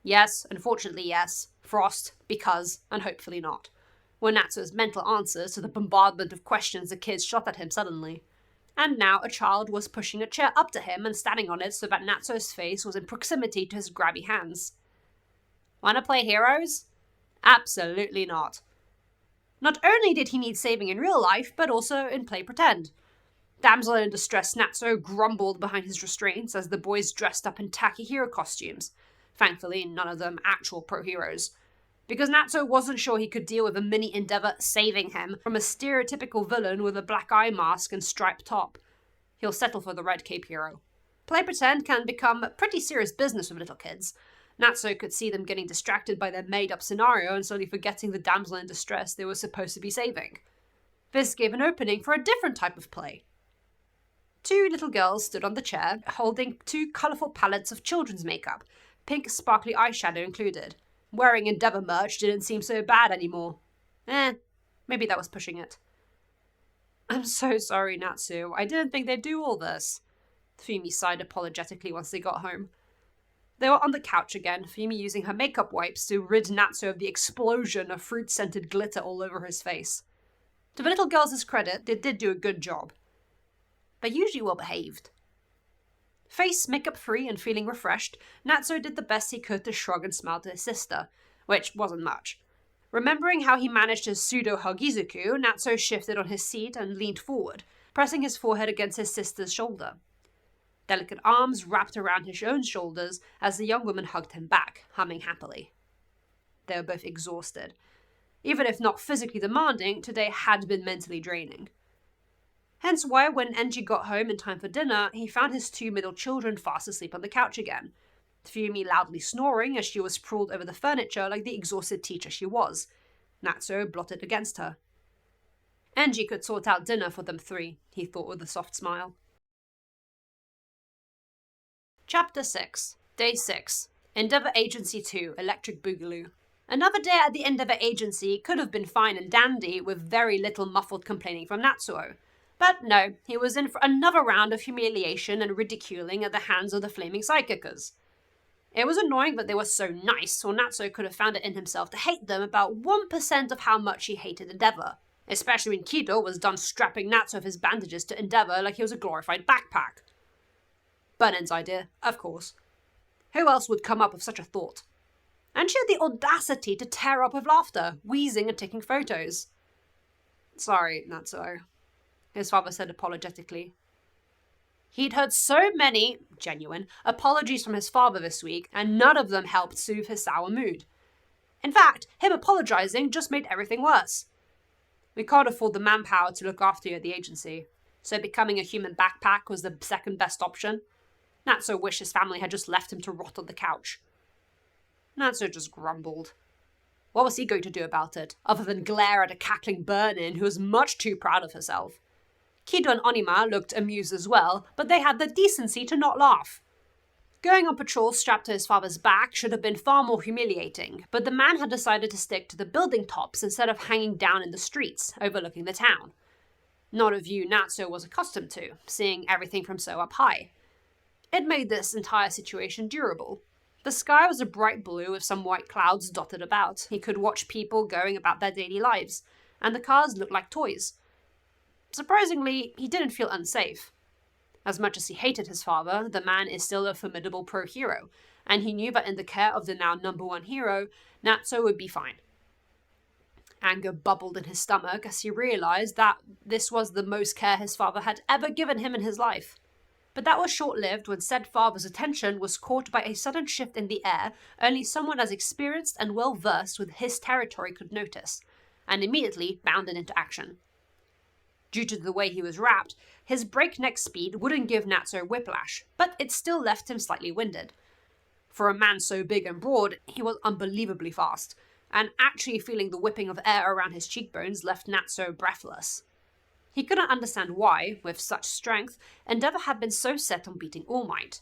Yes, unfortunately yes. Frost, because, and hopefully not, were Natsuo's mental answers to the bombardment of questions the kids shot at him suddenly. And now a child was pushing a chair up to him and standing on it so that Natsuo's face was in proximity to his grabby hands. Wanna play heroes? Absolutely not. Not only did he need saving in real life, but also in play pretend. Damsel in distress Natsuo grumbled behind his restraints as the boys dressed up in tacky hero costumes. Thankfully, none of them actual pro heroes. Because Natsuo wasn't sure he could deal with a mini Endeavor saving him from a stereotypical villain with a black eye mask and striped top. He'll settle for the red cape hero. Play pretend can become pretty serious business with little kids. Natsuo could see them getting distracted by their made-up scenario and slowly forgetting the damsel in distress they were supposed to be saving. This gave an opening for a different type of play. Two little girls stood on the chair, holding two colourful palettes of children's makeup, pink sparkly eyeshadow included. Wearing Endeavour merch didn't seem so bad anymore. Maybe that was pushing it. I'm so sorry, Natsuo. I didn't think they'd do all this. Fumi sighed apologetically once they got home. They were on the couch again, Fumi using her makeup wipes to rid Natsuo of the explosion of fruit-scented glitter all over his face. To the little girls' credit, they did do a good job. They're usually well behaved. Face makeup-free and feeling refreshed, Natsuo did the best he could to shrug and smile to his sister, which wasn't much. Remembering how he managed his pseudo-hug Izuku, Natsuo shifted on his seat and leaned forward, pressing his forehead against his sister's shoulder. Delicate arms wrapped around his own shoulders as the young woman hugged him back, humming happily. They were both exhausted. Even if not physically demanding, today had been mentally draining. Hence why when Enji got home in time for dinner, he found his two middle children fast asleep on the couch again, Fumi loudly snoring as she was sprawled over the furniture like the exhausted teacher she was. Natsuo blotted against her. Enji could sort out dinner for them three, he thought with a soft smile. Chapter 6. Day 6. Endeavour Agency 2, Electric Boogaloo. Another day at the Endeavour Agency could have been fine and dandy with very little muffled complaining from Natsuo. But no, he was in for another round of humiliation and ridiculing at the hands of the flaming sidekickers. It was annoying that they were so nice, or Natsuo could have found it in himself to hate them about 1% of how much he hated Endeavor, especially when Kido was done strapping Natsuo of his bandages to Endeavor like he was a glorified backpack. Burnin's idea, of course. Who else would come up with such a thought? And she had the audacity to tear up with laughter, wheezing and taking photos. Sorry, Natsuo, his father said apologetically. He'd heard so many, genuine, apologies from his father this week, and none of them helped soothe his sour mood. In fact, him apologizing just made everything worse. We can't afford the manpower to look after you at the agency, so becoming a human backpack was the second best option. Natsuo wished his family had just left him to rot on the couch. Natsuo just grumbled. What was he going to do about it, other than glare at a cackling Burnin who was much too proud of herself? Kido and Onima looked amused as well, but they had the decency to not laugh. Going on patrol strapped to his father's back should have been far more humiliating, but the man had decided to stick to the building tops instead of hanging down in the streets, overlooking the town. Not a view Natsuo was accustomed to, seeing everything from so up high. It made this entire situation durable. The sky was a bright blue with some white clouds dotted about. He could watch people going about their daily lives, and the cars looked like toys. Surprisingly, he didn't feel unsafe. As much as he hated his father, the man is still a formidable pro-hero, and he knew that in the care of the now #1 hero, Natsuo would be fine. Anger bubbled in his stomach as he realized that this was the most care his father had ever given him in his life. But that was short-lived when said father's attention was caught by a sudden shift in the air only someone as experienced and well-versed with his territory could notice, and immediately bounded into action. Due to the way he was wrapped, his breakneck speed wouldn't give Natsuo whiplash, but it still left him slightly winded. For a man so big and broad, he was unbelievably fast, and actually feeling the whipping of air around his cheekbones left Natsuo breathless. He couldn't understand why, with such strength, Endeavor had been so set on beating All Might.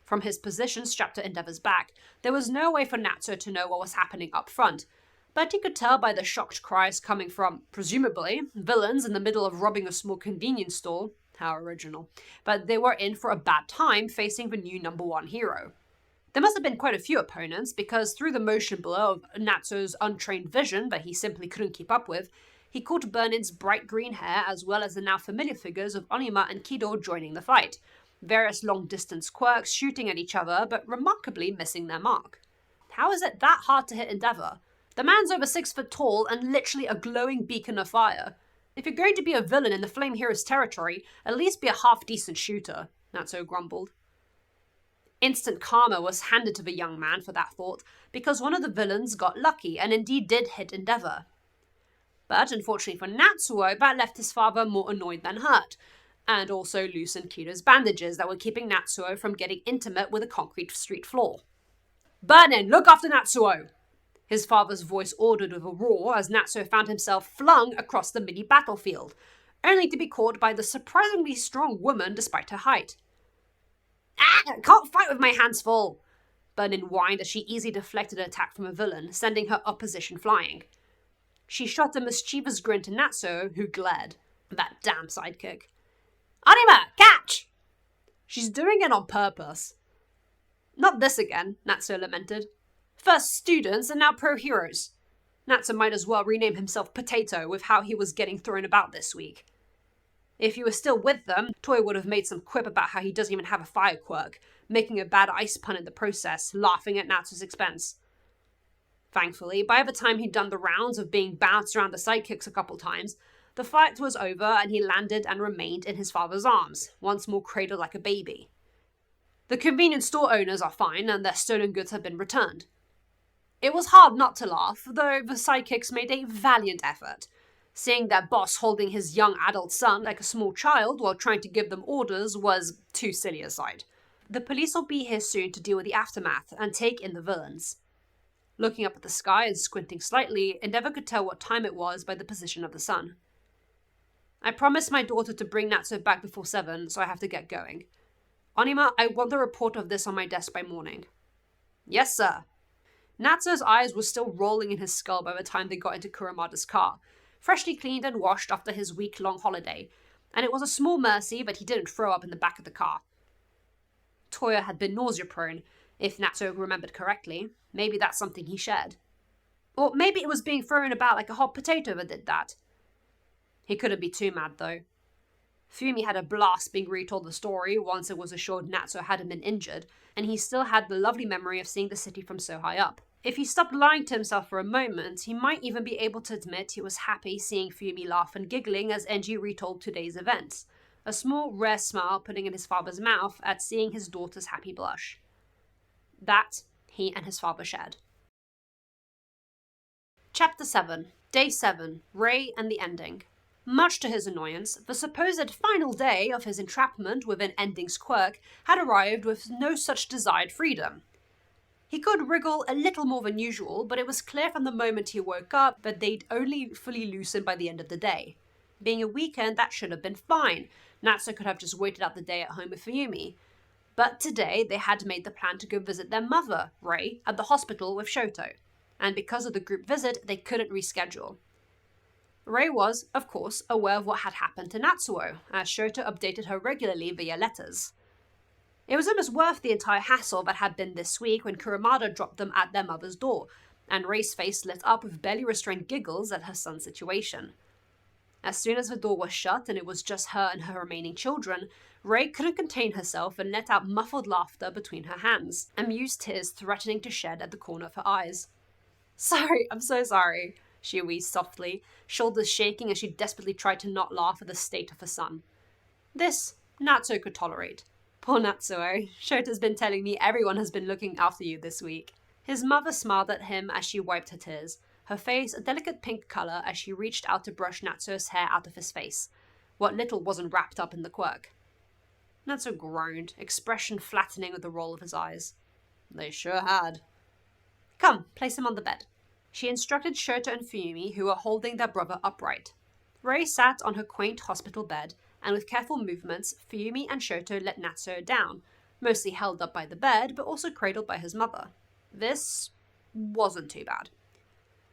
From his position strapped to Endeavor's back, there was no way for Natsuo to know what was happening up front, but he could tell by the shocked cries coming from, presumably, villains in the middle of robbing a small convenience store. How original. But they were in for a bad time facing the new #1 hero. There must have been quite a few opponents, because through the motion blur of Natsuo's untrained vision that he simply couldn't keep up with, he caught Burnin's bright green hair as well as the now familiar figures of Onima and Kido joining the fight, various long-distance quirks shooting at each other but remarkably missing their mark. How is it that hard to hit Endeavor? The man's over 6 foot tall and literally a glowing beacon of fire. If you're going to be a villain in the Flame Hero's territory, at least be a half-decent shooter, Natsuo grumbled. Instant karma was handed to the young man for that thought, because one of the villains got lucky and indeed did hit Endeavor. But unfortunately for Natsuo, that left his father more annoyed than hurt, and also loosened Kido's bandages that were keeping Natsuo from getting intimate with a concrete street floor. "Burnin, look after Natsuo!" His father's voice ordered with a roar as Natsuo found himself flung across the mini-battlefield, only to be caught by the surprisingly strong woman despite her height. "Ah, can't fight with my hands full!" Burnin whined as she easily deflected an attack from a villain, sending her opposition flying. She shot a mischievous grin to Natsuo, who glared. That damn sidekick. "Anima, catch!" "She's doing it on purpose." "Not this again," Natsuo lamented. "First students and now pro-heroes. Natsuo might as well rename himself Potato with how he was getting thrown about this week. If he was still with them, Toy would have made some quip about how he doesn't even have a fire quirk, making a bad ice pun in the process, laughing at Natsuo's expense. Thankfully, by the time he'd done the rounds of being bounced around the sidekicks a couple times, the fight was over and he landed and remained in his father's arms, once more cradled like a baby. The convenience store owners are fine and their stolen goods have been returned. It was hard not to laugh, though the sidekicks made a valiant effort. Seeing their boss holding his young adult son like a small child while trying to give them orders was too silly a sight. The police will be here soon to deal with the aftermath and take in the villains. Looking up at the sky and squinting slightly, Endeavor could tell what time it was by the position of the sun. "I promised my daughter to bring Natsuo back before 7, so I have to get going. Onima, I want the report of this on my desk by morning." "Yes, sir." Natsuo's eyes were still rolling in his skull by the time they got into Kuramada's car, freshly cleaned and washed after his week-long holiday, and it was a small mercy that he didn't throw up in the back of the car. Toya had been nausea-prone, if Natsuo remembered correctly. Maybe that's something he shared. Or maybe it was being thrown about like a hot potato that did that. He couldn't be too mad, though. Fumi had a blast being retold the story once it was assured Natsuo hadn't been injured, and he still had the lovely memory of seeing the city from so high up. If he stopped lying to himself for a moment, he might even be able to admit he was happy seeing Fumi laugh and giggling as Enji retold today's events, a small, rare smile putting in his father's mouth at seeing his daughter's happy blush. That he and his father shared. Chapter 7, Day 7, Rei and the Ending. Much to his annoyance, the supposed final day of his entrapment within Ending's Quirk had arrived with no such desired freedom. He could wriggle a little more than usual, but it was clear from the moment he woke up that they'd only fully loosen by the end of the day. Being a weekend, that should have been fine. Natsuo could have just waited out the day at home with Fumi. But today, they had made the plan to go visit their mother, Rei, at the hospital with Shoto. And because of the group visit, they couldn't reschedule. Rei was, of course, aware of what had happened to Natsuo, as Shoto updated her regularly via letters. It was almost worth the entire hassle that had been this week when Kurumada dropped them at their mother's door, and Rei's face lit up with barely restrained giggles at her son's situation. As soon as the door was shut and it was just her and her remaining children, Rei couldn't contain herself and let out muffled laughter between her hands, amused tears threatening to shed at the corner of her eyes. "Sorry, I'm so sorry," she wheezed softly, shoulders shaking as she desperately tried to not laugh at the state of her son. This, Natsuo could tolerate. "Poor Natsuo, Shota's been telling me everyone has been looking after you this week." His mother smiled at him as she wiped her tears, her face a delicate pink colour as she reached out to brush Natsuo's hair out of his face, what little wasn't wrapped up in the quirk. Natsuo groaned, expression flattening with the roll of his eyes. "They sure had." "Come, place him on the bed." She instructed Shoto and Fumi, who were holding their brother upright. Rei sat on her quaint hospital bed, and with careful movements, Fumi and Shoto let Natsuo down, mostly held up by the bed, but also cradled by his mother. This wasn't too bad.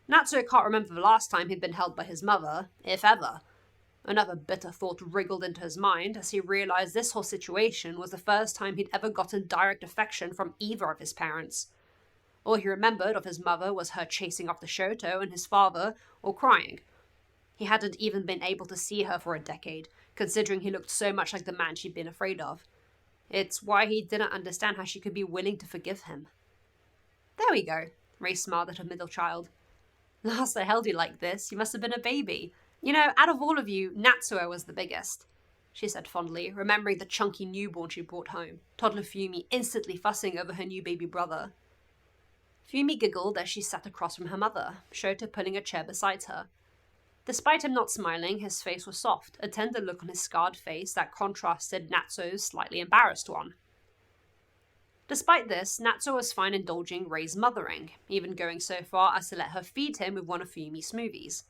Natsuo can't remember the last time he'd been held by his mother, if ever. Another bitter thought wriggled into his mind as he realized this whole situation was the first time he'd ever gotten direct affection from either of his parents. All he remembered of his mother was her chasing after Shoto and his father, or crying. He hadn't even been able to see her for a decade, considering he looked so much like the man she'd been afraid of. It's why he didn't understand how she could be willing to forgive him. "There we go," Rei smiled at her middle child. "Last I held you like this, you must have been a baby. You know, out of all of you, Natsuo was the biggest," she said fondly, remembering the chunky newborn she brought home, toddler Fumi instantly fussing over her new baby brother. Fumi giggled as she sat across from her mother, Shoto pulling a chair beside her. Despite him not smiling, his face was soft, a tender look on his scarred face that contrasted Natsuo's slightly embarrassed one. Despite this, Natsuo was fine indulging Rei's mothering, even going so far as to let her feed him with one of Fumi's smoothies.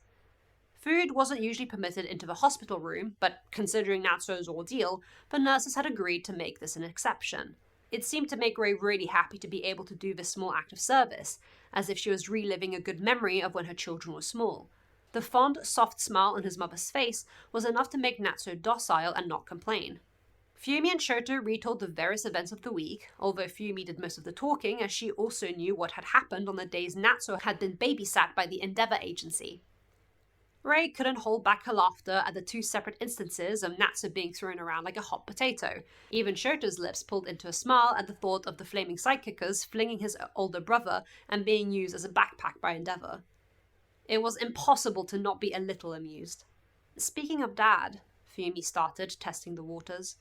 Food wasn't usually permitted into the hospital room, but considering Natsuo's ordeal, the nurses had agreed to make this an exception. It seemed to make Rei really happy to be able to do this small act of service, as if she was reliving a good memory of when her children were small. The fond, soft smile on his mother's face was enough to make Natsuo docile and not complain. Fumi and Shoto retold the various events of the week, although Fumi did most of the talking as she also knew what had happened on the days Natsuo had been babysat by the Endeavour Agency. Rei couldn't hold back her laughter at the two separate instances of Natsuo being thrown around like a hot potato. Even Shoto's lips pulled into a smile at the thought of the flaming sidekickers flinging his older brother and being used as a backpack by Endeavour. It was impossible to not be a little amused. "Speaking of Dad," Fumi started, testing the waters.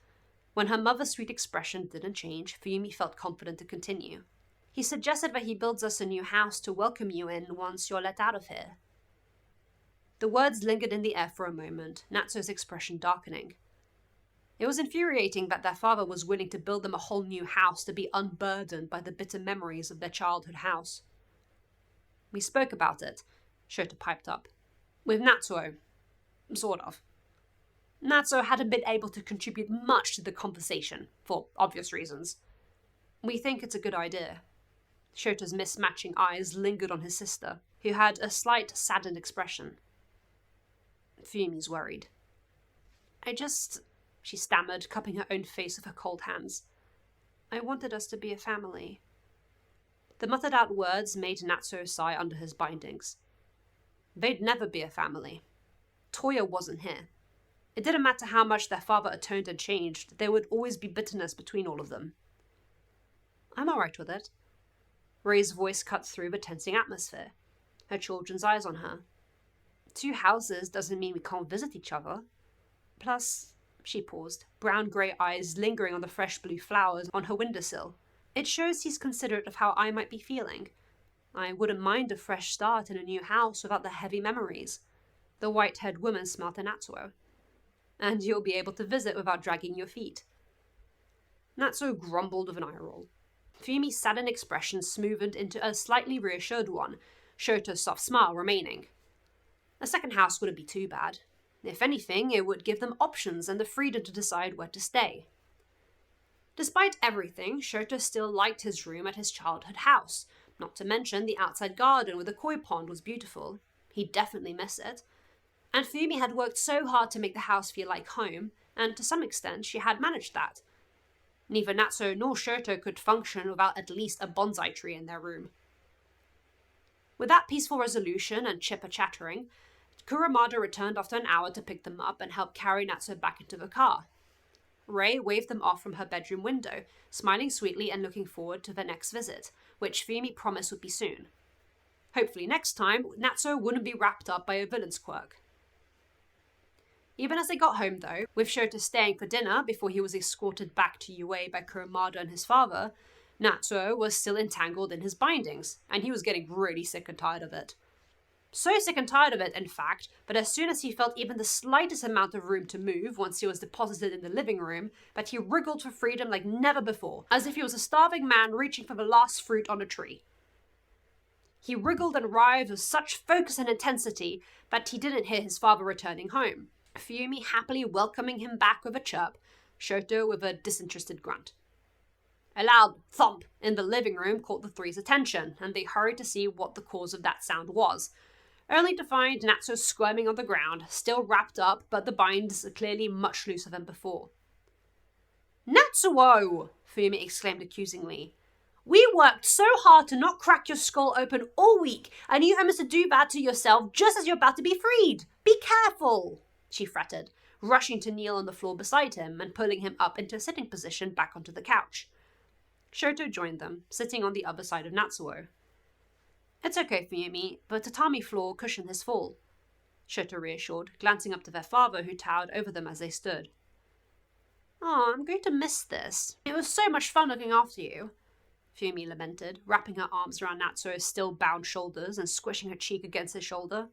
When her mother's sweet expression didn't change, Fumi felt confident to continue. "He suggested that he builds us a new house to welcome you in once you're let out of here." The words lingered in the air for a moment, Natsuo's expression darkening. It was infuriating that their father was willing to build them a whole new house to be unburdened by the bitter memories of their childhood house. "We spoke about it," Shoto piped up. "With Natsuo. Sort of." Natsuo hadn't been able to contribute much to the conversation, for obvious reasons. "We think it's a good idea." Shoto's mismatching eyes lingered on his sister, who had a slight saddened expression. Fumi's worried. She stammered, cupping her own face with her cold hands. I wanted us to be a family. The muttered out words made Natsuo sigh under his bindings. They'd never be a family. Toya wasn't here. It didn't matter how much their father atoned and changed, there would always be bitterness between all of them. I'm alright with it. Ray's voice cut through the tensing atmosphere, her children's eyes on her. 2 houses doesn't mean we can't visit each other. Plus, she paused, brown-grey eyes lingering on the fresh blue flowers on her windowsill. It shows he's considerate of how I might be feeling. I wouldn't mind a fresh start in a new house without the heavy memories. The white-haired woman smiled at Natsuo. And you'll be able to visit without dragging your feet. Natsuo grumbled with an eye roll. Fuyumi's saddened expression smoothed into a slightly reassured one, Shoto's soft smile remaining. A second house wouldn't be too bad. If anything, it would give them options and the freedom to decide where to stay. Despite everything, Shoto still liked his room at his childhood house, not to mention the outside garden with the koi pond was beautiful. He'd definitely miss it. And Fuyumi had worked so hard to make the house feel like home, and to some extent she had managed that. Neither Natsuo nor Shoto could function without at least a bonsai tree in their room. With that peaceful resolution and chipper-chattering, Kurumada returned after an hour to pick them up and help carry Natsuo back into the car. Ray waved them off from her bedroom window, smiling sweetly and looking forward to their next visit, which Fuyumi promised would be soon. Hopefully next time, Natsuo wouldn't be wrapped up by a villain's quirk. Even as they got home, though, with Shoto staying for dinner before he was escorted back to UA by Kurumada and his father, Natsuo was still entangled in his bindings, and he was getting really sick and tired of it. So sick and tired of it, in fact, that as soon as he felt even the slightest amount of room to move once he was deposited in the living room, that he wriggled for freedom like never before, as if he was a starving man reaching for the last fruit on a tree. He wriggled and writhed with such focus and intensity that he didn't hear his father returning home, Fuyumi happily welcoming him back with a chirp, Shoto with a disinterested grunt. A loud thump in the living room caught the three's attention, and they hurried to see what the cause of that sound was, only to find Natsuo squirming on the ground, still wrapped up, but the binds clearly much looser than before. Natsuo! Fuyumi exclaimed accusingly. We worked so hard to not crack your skull open all week, and you promised to do that to yourself just as you're about to be freed. Be careful! She fretted, rushing to kneel on the floor beside him and pulling him up into a sitting position back onto the couch. Shoto joined them, sitting on the other side of Natsuo. It's okay, Fuyumi, the tatami floor cushioned his fall, Shoto reassured, glancing up to their father who towered over them as they stood. Oh, I'm going to miss this. It was so much fun looking after you, Fuyumi lamented, wrapping her arms around Natsuo's still bound shoulders and squishing her cheek against his shoulder.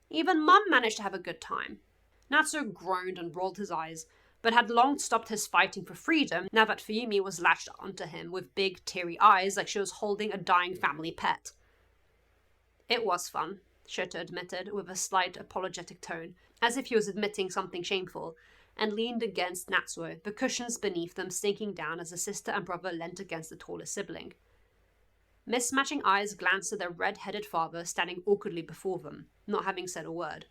Even Mum managed to have a good time. Natsuo groaned and rolled his eyes, but had long stopped his fighting for freedom now that Fuyumi was latched onto him with big, teary eyes like she was holding a dying family pet. It was fun, Shoto admitted with a slight apologetic tone, as if he was admitting something shameful, and leaned against Natsuo, the cushions beneath them sinking down as the sister and brother leant against the taller sibling. Mismatching eyes glanced at their red-headed father standing awkwardly before them, not having said a word.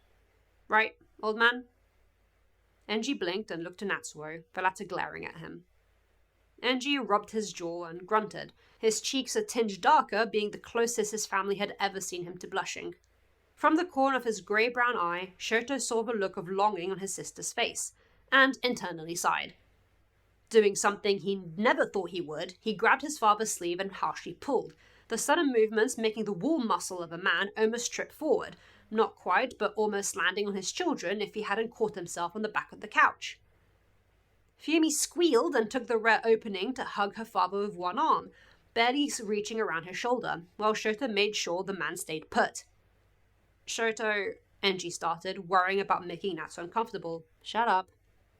Right, old man? Enji blinked and looked to Natsuo, the latter glaring at him. Enji rubbed his jaw and grunted, his cheeks a tinge darker being the closest his family had ever seen him to blushing. From the corner of his grey-brown eye, Shoto saw the look of longing on his sister's face, and internally sighed. Doing something he never thought he would, he grabbed his father's sleeve and harshly pulled, the sudden movements making the wall muscle of a man almost trip forward, not quite, but almost landing on his children if he hadn't caught himself on the back of the couch. Fuyumi squealed and took the rare opening to hug her father with one arm, barely reaching around his shoulder, while Shoto made sure the man stayed put. Shoto, Enji started, worrying about making Natsuo uncomfortable. Shut up,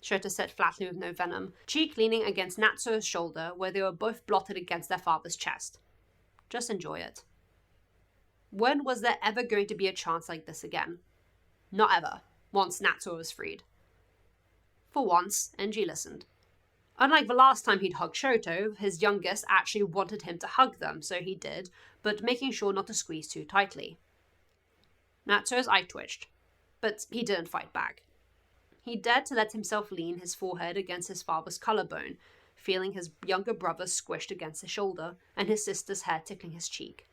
Shoto said flatly with no venom, cheek leaning against Natsuo's shoulder where they were both blotted against their father's chest. Just enjoy it. When was there ever going to be a chance like this again? Not ever, once Natsuo was freed. For once, Enji listened. Unlike the last time he'd hugged Shoto, his youngest actually wanted him to hug them, so he did, but making sure not to squeeze too tightly. Natsuo's eye twitched, but he didn't fight back. He dared to let himself lean his forehead against his father's collarbone, feeling his younger brother squished against his shoulder and his sister's hair tickling his cheek.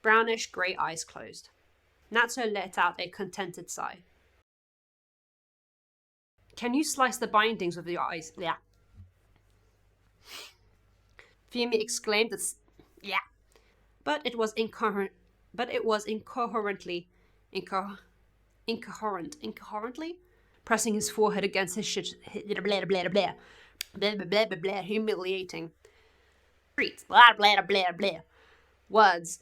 Brownish grey eyes closed. Natsuo let out a contented sigh. Can you slice the bindings with your eyes? Yeah. Fumi exclaimed yeah. But it was incoherently pressing his forehead against his humiliating. Blah blah blah blah blah. Words